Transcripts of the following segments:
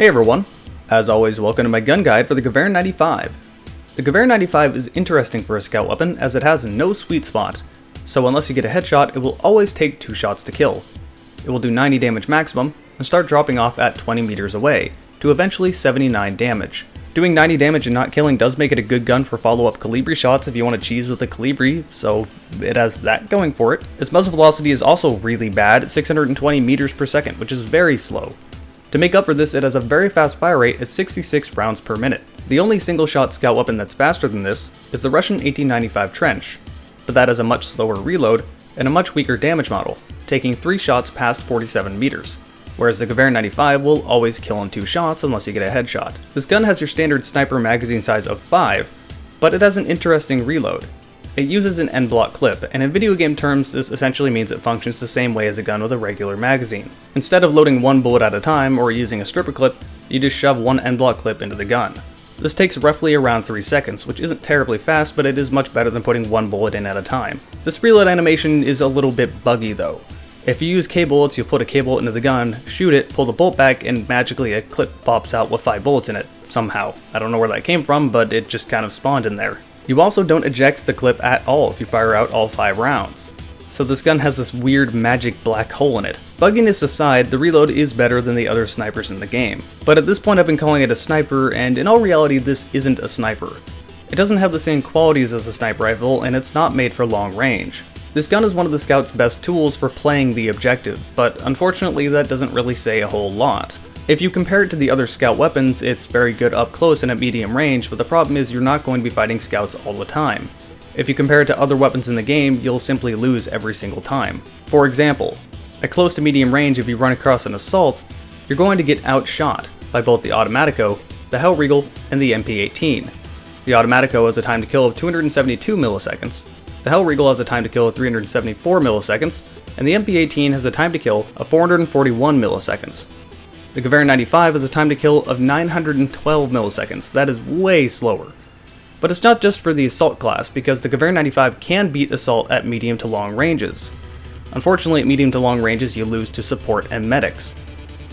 Hey everyone, as always welcome to my gun guide for the Gewehr M.95. The Gewehr M.95 is interesting for a scout weapon as it has no sweet spot, so unless you get a headshot it will always take 2 shots to kill. It will do 90 damage maximum and start dropping off at 20 meters away, to eventually 79 damage. Doing 90 damage and not killing does make it a good gun for follow-up Colibri shots if you want to cheese with a Colibri, so it has that going for it. Its muzzle velocity is also really bad at 620 meters per second, which is very slow. To make up for this, it has a very fast fire rate at 66 rounds per minute. The only single-shot scout weapon that's faster than this is the Russian 1895 Trench, but that has a much slower reload and a much weaker damage model, taking 3 shots past 47 meters, whereas the Gewehr M.95 will always kill in 2 shots unless you get a headshot. This gun has your standard sniper magazine size of 5, but it has an interesting reload. It uses an end-block clip, and in video game terms this essentially means it functions the same way as a gun with a regular magazine. Instead of loading 1 bullet at a time or using a stripper clip, you just shove 1 end-block clip into the gun. This takes roughly around 3 seconds, which isn't terribly fast, but it is much better than putting 1 bullet in at a time. This reload animation is a little bit buggy though. If you use K-bullets, you'll put a K-bullet into the gun, shoot it, pull the bolt back, and magically a clip pops out with 5 bullets in it, somehow. I don't know where that came from, but it just kind of spawned in there. You also don't eject the clip at all if you fire out all 5 rounds. So this gun has this weird magic black hole in it. Bugginess aside, the reload is better than the other snipers in the game. But at this point I've been calling it a sniper, and in all reality this isn't a sniper. It doesn't have the same qualities as a sniper rifle, and it's not made for long range. This gun is one of the Scout's best tools for playing the objective, but unfortunately that doesn't really say a whole lot. If you compare it to the other Scout weapons, it's very good up close and at medium range, but the problem is you're not going to be fighting Scouts all the time. If you compare it to other weapons in the game, you'll simply lose every single time. For example, at close to medium range if you run across an assault, you're going to get outshot by both the Automatico, the Hellriegel, and the MP18. The Automatico has a time to kill of 272 milliseconds, the Hellriegel has a time to kill of 374 milliseconds, and the MP18 has a time to kill of 441 milliseconds. The Gewehr M.95 has a time to kill of 912 milliseconds, that is way slower. But it's not just for the assault class, because the Gewehr M.95 can beat assault at medium to long ranges. Unfortunately at medium to long ranges you lose to support and medics.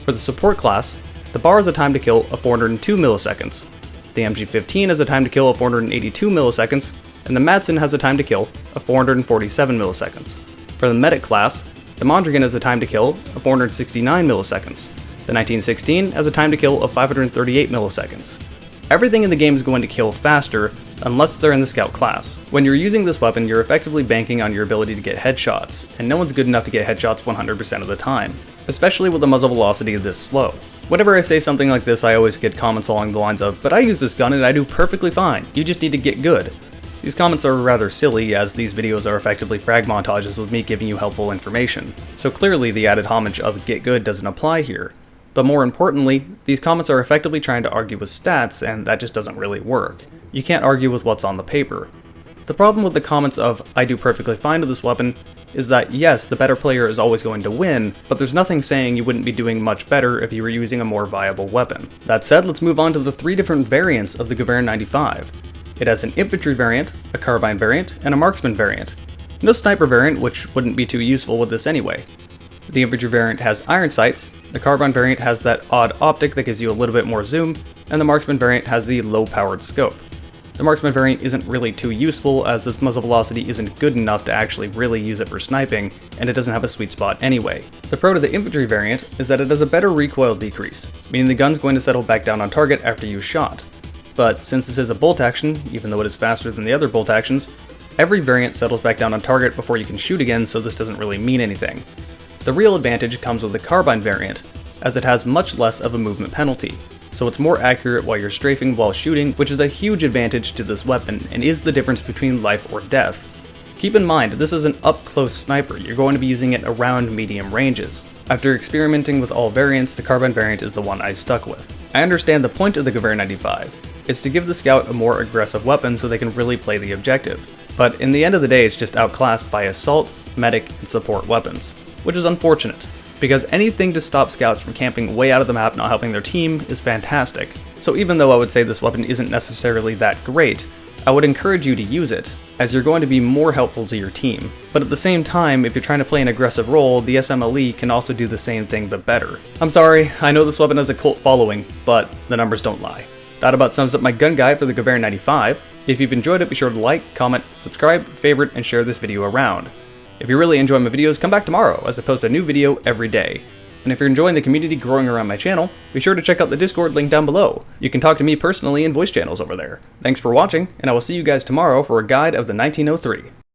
For the support class, the Bar has a time to kill of 402 milliseconds, the MG15 has a time to kill of 482 milliseconds, and the Madsen has a time to kill of 447 milliseconds. For the medic class, the Mondragon has a time to kill of 469 milliseconds. The 1916 has a time to kill of 538 milliseconds. Everything in the game is going to kill faster, unless they're in the Scout class. When you're using this weapon, you're effectively banking on your ability to get headshots, and no one's good enough to get headshots 100% of the time, especially with a muzzle velocity this slow. Whenever I say something like this, I always get comments along the lines of, "But I use this gun and I do perfectly fine, you just need to get good." These comments are rather silly, as these videos are effectively frag montages with me giving you helpful information, so clearly the added homage of "get good" doesn't apply here. But more importantly, these comments are effectively trying to argue with stats, and that just doesn't really work. You can't argue with what's on the paper. The problem with the comments of "I do perfectly fine to this weapon" is that yes, the better player is always going to win, but there's nothing saying you wouldn't be doing much better if you were using a more viable weapon. That said, let's move on to the 3 different variants of the Gewehr M.95. It has an infantry variant, a carbine variant, and a marksman variant. No sniper variant, which wouldn't be too useful with this anyway. The infantry variant has iron sights, the carbine variant has that odd optic that gives you a little bit more zoom, and the marksman variant has the low-powered scope. The marksman variant isn't really too useful, as its muzzle velocity isn't good enough to actually really use it for sniping, and it doesn't have a sweet spot anyway. The pro to the infantry variant is that it has a better recoil decrease, meaning the gun's going to settle back down on target after you shot. But since this is a bolt action, even though it is faster than the other bolt actions, every variant settles back down on target before you can shoot again, so this doesn't really mean anything. The real advantage comes with the carbine variant, as it has much less of a movement penalty, so it's more accurate while you're strafing while shooting, which is a huge advantage to this weapon and is the difference between life or death. Keep in mind, this is an up-close sniper, you're going to be using it around medium ranges. After experimenting with all variants, the carbine variant is the one I stuck with. I understand the point of the Gewehr M.95. It's to give the Scout a more aggressive weapon so they can really play the objective. But in the end of the day, it's just outclassed by assault, medic, and support weapons, which is unfortunate, because anything to stop Scouts from camping way out of the map not helping their team is fantastic. So even though I would say this weapon isn't necessarily that great, I would encourage you to use it, as you're going to be more helpful to your team. But at the same time, if you're trying to play an aggressive role, the SMLE can also do the same thing but better. I'm sorry, I know this weapon has a cult following, but the numbers don't lie. That about sums up my gun guide for the Gewehr M.95. If you've enjoyed it, be sure to like, comment, subscribe, favorite, and share this video around. If you really enjoy my videos, come back tomorrow, as I post a new video every day. And if you're enjoying the community growing around my channel, be sure to check out the Discord link down below. You can talk to me personally in voice channels over there. Thanks for watching, and I will see you guys tomorrow for a guide of the 1903.